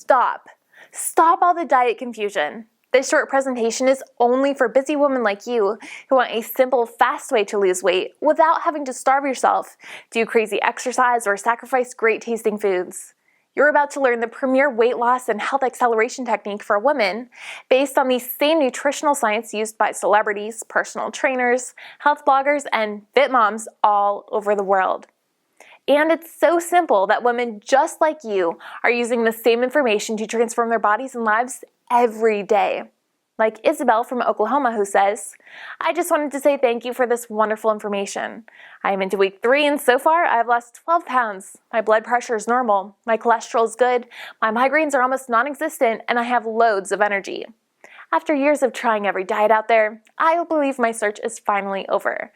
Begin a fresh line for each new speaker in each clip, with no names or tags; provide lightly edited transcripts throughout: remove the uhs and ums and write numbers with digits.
stop. Stop all the diet confusion. This short presentation is only for busy women like you who want a simple, fast way to lose weight without having to starve yourself, do crazy exercise, or sacrifice great tasting foods. You're about to learn the premier weight loss and health acceleration technique for women based on the same nutritional science used by celebrities, personal trainers, health bloggers, and fit moms all over the world. And it's so simple that women just like you are using the same information to transform their bodies and lives every day. Like Isabel from Oklahoma, who says, "I just wanted to say thank you for this wonderful information. I am into week 3 and so far I've lost 12 pounds. My blood pressure is normal, my cholesterol is good, my migraines are almost non-existent, and I have loads of energy. After years of trying every diet out there, I believe my search is finally over.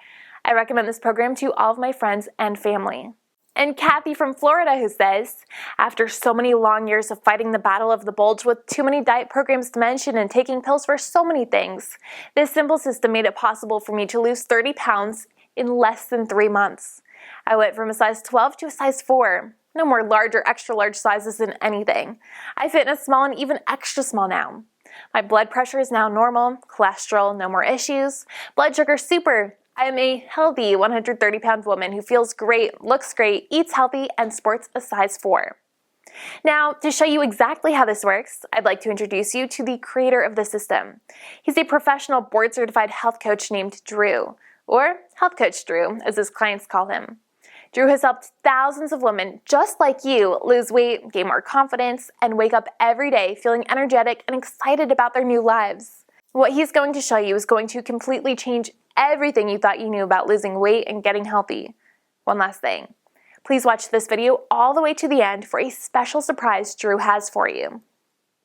I recommend this program to all of my friends and family." And Kathy from Florida, who says, "After so many long years of fighting the battle of the bulge with too many diet programs to mention and taking pills for so many things, this simple system made it possible for me to lose 30 pounds in less than 3 months. I went from a size 12 to a size 4. No more large or extra large sizes in anything. I fit in a small and even extra small now. My blood pressure is now normal, cholesterol, no more issues, blood sugar super. I am a healthy 130-pound woman who feels great, looks great, eats healthy, and sports a size 4. Now, to show you exactly how this works, I'd like to introduce you to the creator of the system. He's a professional board-certified health coach named Drew, or Health Coach Drew, as his clients call him. Drew has helped thousands of women just like you lose weight, gain more confidence, and wake up every day feeling energetic and excited about their new lives. What he's going to show you is going to completely change everything you thought you knew about losing weight and getting healthy. One last thing. Please watch this video all the way to the end for a special surprise Drew has for you.